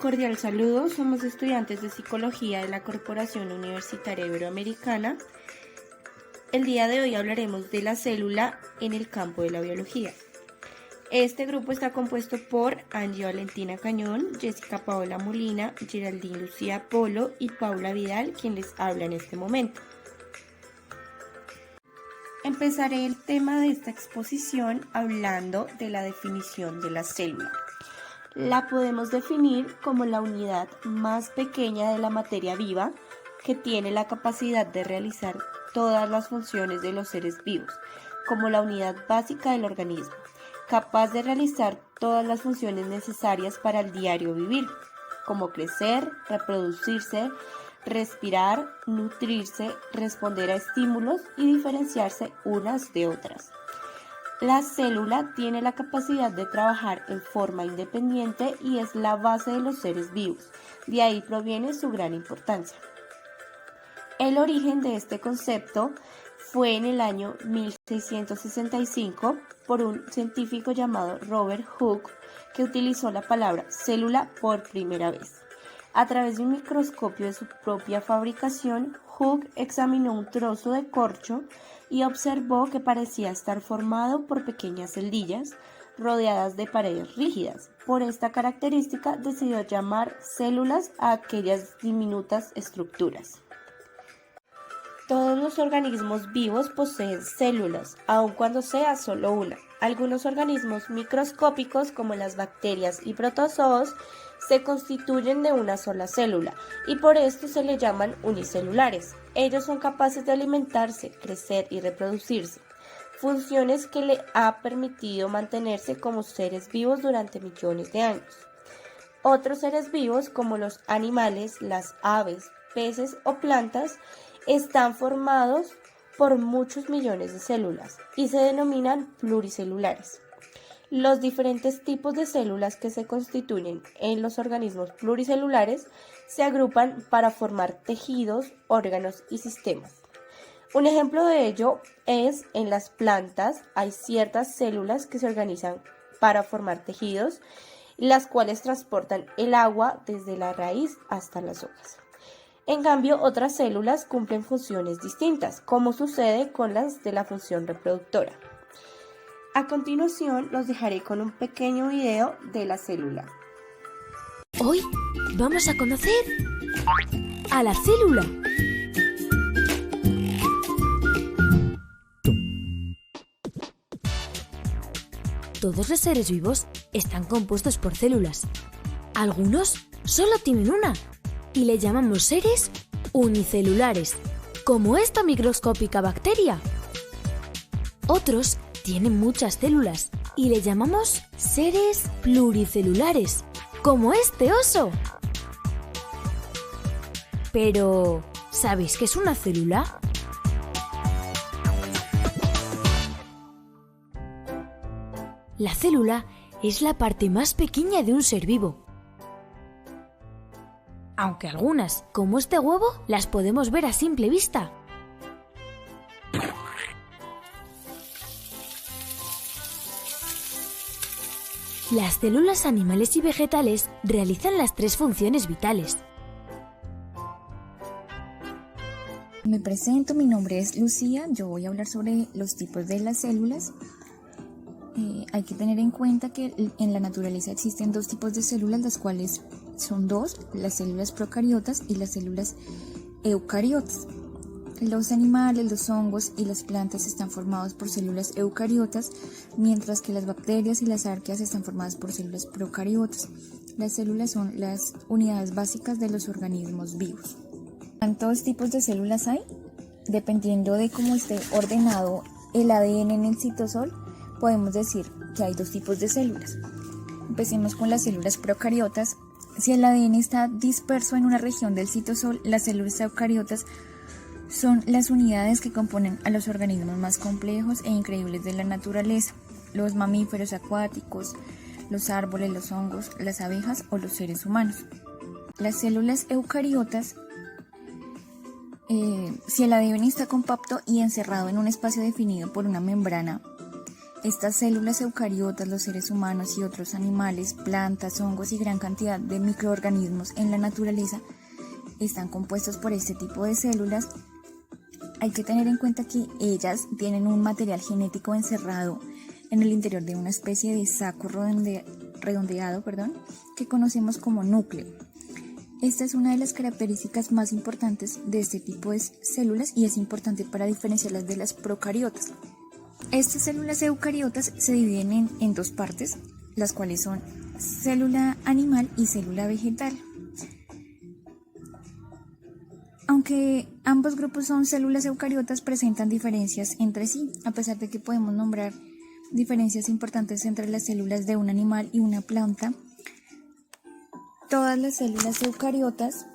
Cordial saludo, somos estudiantes de Psicología de la Corporación Universitaria Iberoamericana. El día de hoy hablaremos de la célula en el campo de la biología. Este grupo está compuesto por Angie Valentina Cañón, Jessica Paola Molina, Geraldine Lucía Polo y Paula Vidal, quien les habla en este momento. Empezaré el tema de esta exposición hablando de la definición de la célula. La podemos definir como la unidad más pequeña de la materia viva que tiene la capacidad de realizar todas las funciones de los seres vivos, como la unidad básica del organismo, capaz de realizar todas las funciones necesarias para el diario vivir, como crecer, reproducirse, respirar, nutrirse, responder a estímulos y diferenciarse unas de otras. La célula tiene la capacidad de trabajar en forma independiente y es la base de los seres vivos, de ahí proviene su gran importancia. El origen de este concepto fue en el año 1665 por un científico llamado Robert Hooke, que utilizó la palabra célula por primera vez. A través de un microscopio de su propia fabricación, Hooke examinó un trozo de corcho y observó que parecía estar formado por pequeñas celdillas rodeadas de paredes rígidas. Por esta característica decidió llamar células a aquellas diminutas estructuras. Todos los organismos vivos poseen células, aun cuando sea solo una. Algunos organismos microscópicos, como las bacterias y protozoos, se constituyen de una sola célula y por esto se le llaman unicelulares. Ellos son capaces de alimentarse, crecer y reproducirse, funciones que le ha permitido mantenerse como seres vivos durante millones de años. Otros seres vivos, como los animales, las aves, peces o plantas, están formados por muchos millones de células y se denominan pluricelulares. Los diferentes tipos de células que se constituyen en los organismos pluricelulares se agrupan para formar tejidos, órganos y sistemas. Un ejemplo de ello es en las plantas hay ciertas células que se organizan para formar tejidos, las cuales transportan el agua desde la raíz hasta las hojas. En cambio, otras células cumplen funciones distintas, como sucede con las de la función reproductora. A continuación, los dejaré con un pequeño video de la célula. Hoy vamos a conocer a la célula. Todos los seres vivos están compuestos por células. Algunos solo tienen una y le llamamos seres unicelulares, como esta microscópica bacteria. Otros tienen muchas células y le llamamos seres pluricelulares, como este oso. Pero, ¿sabéis qué es una célula? La célula es la parte más pequeña de un ser vivo. Aunque algunas, como este huevo, las podemos ver a simple vista. Las células animales y vegetales realizan las tres funciones vitales. Me presento, mi nombre es Lucía, yo voy a hablar sobre los tipos de las células. Hay que tener en cuenta que en la naturaleza existen dos tipos de células, las cuales son dos, las células procariotas y las células eucariotas. Los animales, los hongos y las plantas están formados por células eucariotas, mientras que las bacterias y las arqueas están formadas por células procariotas. Las células son las unidades básicas de los organismos vivos. ¿Cuántos tipos de células hay? Dependiendo de cómo esté ordenado el ADN en el citosol, podemos decir que hay dos tipos de células. Empecemos con las células procariotas. Si el ADN está disperso en una región del citosol, las células eucariotas son las unidades que componen a los organismos más complejos e increíbles de la naturaleza, los mamíferos acuáticos, los árboles, los hongos, las abejas o los seres humanos. Las células eucariotas, si el ADN está compacto y encerrado en un espacio definido por una membrana, Estas células eucariotas, los seres humanos y otros animales, plantas, hongos y gran cantidad de microorganismos en la naturaleza están compuestos por este tipo de células. Hay que tener en cuenta que ellas tienen un material genético encerrado en el interior de una especie de saco redondeado, que conocemos como núcleo. Esta es una de las características más importantes de este tipo de células y es importante para diferenciarlas de las procariotas. Estas células eucariotas se dividen en dos partes, las cuales son célula animal y célula vegetal. Aunque ambos grupos son células eucariotas, presentan diferencias entre sí, a pesar de que podemos nombrar diferencias importantes entre las células de un animal y una planta. Todas las células eucariotas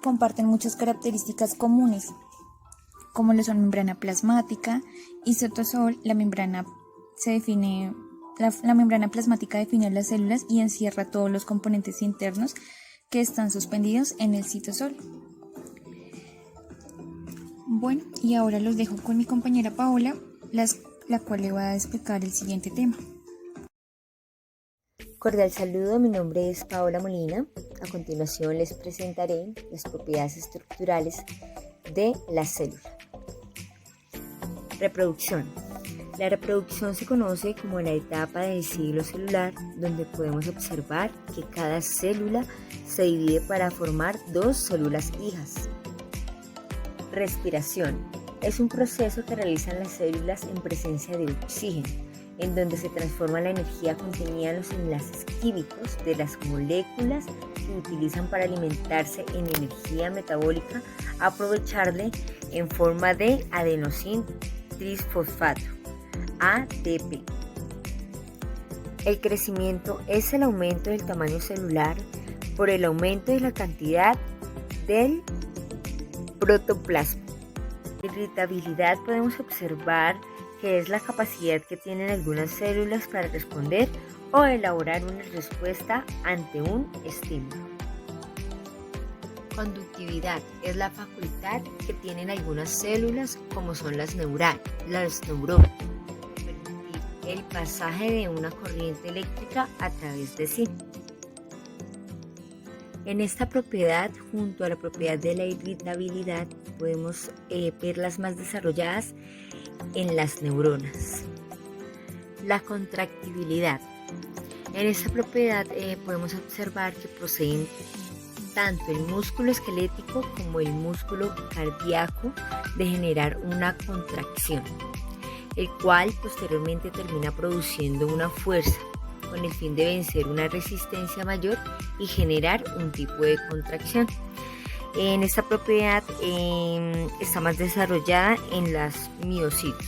comparten muchas características comunes, como lo son membrana plasmática y citosol. La membrana plasmática define las células y encierra todos los componentes internos que están suspendidos en el citosol. Bueno, y ahora los dejo con mi compañera Paola, la cual le va a explicar el siguiente tema. Cordial saludo, mi nombre es Paola Molina. A continuación les presentaré las propiedades estructurales de la célula. Reproducción. La reproducción se conoce como la etapa del ciclo celular, donde podemos observar que cada célula se divide para formar dos células hijas. Respiración. Es un proceso que realizan las células en presencia de oxígeno, en donde se transforma la energía contenida en los enlaces químicos de las moléculas que utilizan para alimentarse en energía metabólica, aprovecharle en forma de adenosín trisfosfato, ATP. El crecimiento es el aumento del tamaño celular por el aumento de la cantidad del protoplasma. Irritabilidad podemos observar que es la capacidad que tienen algunas células para responder o elaborar una respuesta ante un estímulo. Conductividad es la facultad que tienen algunas células, como son las neuronas, permitir el pasaje de una corriente eléctrica a través de sí. En esta propiedad, junto a la propiedad de la irritabilidad, podemos verlas más desarrolladas en las neuronas. La contractibilidad. En esta propiedad podemos observar que poseen tanto el músculo esquelético como el músculo cardíaco de generar una contracción, el cual posteriormente termina produciendo una fuerza con el fin de vencer una resistencia mayor y generar un tipo de contracción. En esta propiedad está más desarrollada en las miocitos.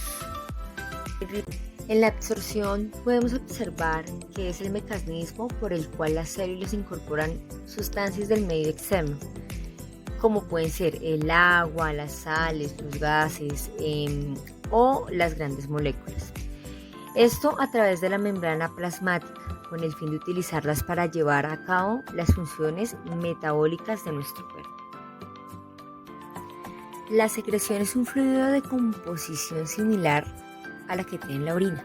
En la absorción podemos observar que es el mecanismo por el cual las células incorporan sustancias del medio externo, como pueden ser el agua, las sales, los gases o las grandes moléculas. Esto a través de la membrana plasmática, con el fin de utilizarlas para llevar a cabo las funciones metabólicas de nuestro cuerpo. La secreción es un fluido de composición similar a la que tiene la orina,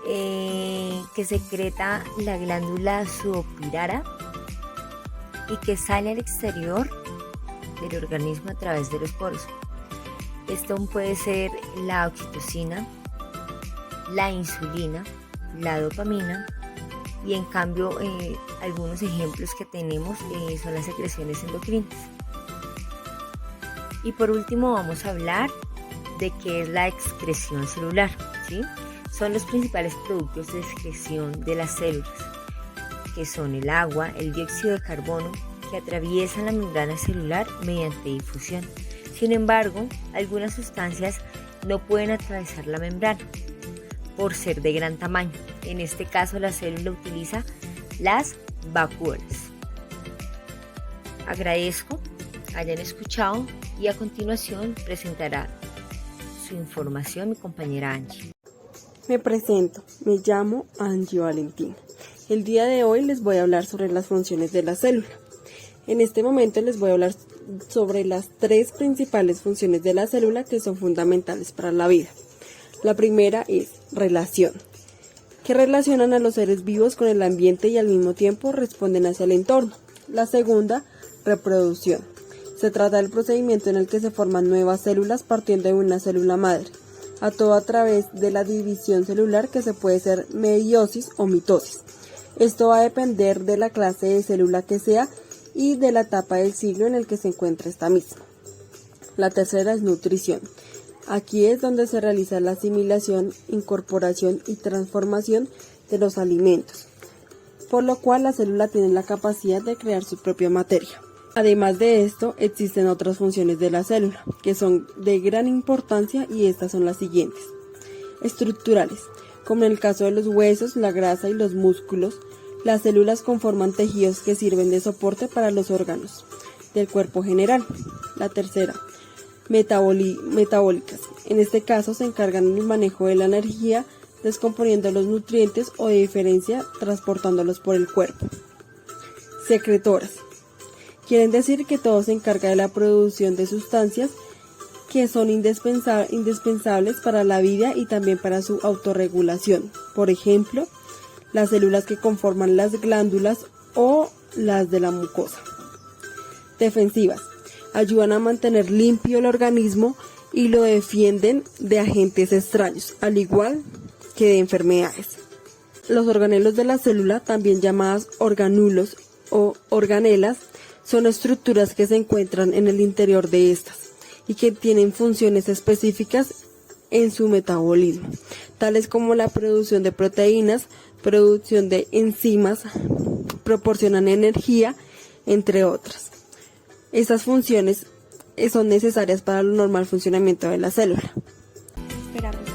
que secreta la glándula sudorípara y que sale al exterior del organismo a través de los poros. Esto puede ser la oxitocina, la insulina, la dopamina, y en cambio algunos ejemplos que tenemos son las secreciones endocrinas. Y por último vamos a hablar de qué es la excreción celular, ¿sí? Son los principales productos de excreción de las células, que son el agua, el dióxido de carbono, que atraviesan la membrana celular mediante difusión. Sin embargo, algunas sustancias no pueden atravesar la membrana por ser de gran tamaño. En este caso, la célula utiliza las vacuolas. Agradezco hayan escuchado y a continuación presentará su información mi compañera Angie. Me presento, me llamo Angie Valentina. El día de hoy les voy a hablar sobre las funciones de la célula. En este momento les voy a hablar sobre las 3 principales funciones de la célula que son fundamentales para la vida. La primera es relación, que relacionan a los seres vivos con el ambiente y al mismo tiempo responden hacia el entorno. La segunda, reproducción. Se trata del procedimiento en el que se forman nuevas células partiendo de una célula madre, a todo a través de la división celular que se puede ser meiosis o mitosis. Esto va a depender de la clase de célula que sea y de la etapa del siglo en el que se encuentra esta misma. La tercera es nutrición. Aquí es donde se realiza la asimilación, incorporación y transformación de los alimentos, por lo cual la célula tiene la capacidad de crear su propia materia. Además de esto, existen otras funciones de la célula, que son de gran importancia y estas son las siguientes. Estructurales, como en el caso de los huesos, la grasa y los músculos, las células conforman tejidos que sirven de soporte para los órganos del cuerpo general. La tercera, metabólicas. En este caso se encargan del manejo de la energía, descomponiendo los nutrientes o de diferencia transportándolos por el cuerpo. Secretoras. Quieren decir que todo se encarga de la producción de sustancias que son indispensables para la vida y también para su autorregulación. Por ejemplo, las células que conforman las glándulas o las de la mucosa. Defensivas. Ayudan a mantener limpio el organismo y lo defienden de agentes extraños, al igual que de enfermedades. Los organelos de la célula, también llamadas organulos o organelas, son estructuras que se encuentran en el interior de estas y que tienen funciones específicas en su metabolismo, tales como la producción de proteínas, producción de enzimas, proporcionan energía, entre otras. Estas funciones son necesarias para el normal funcionamiento de la célula. Esperamos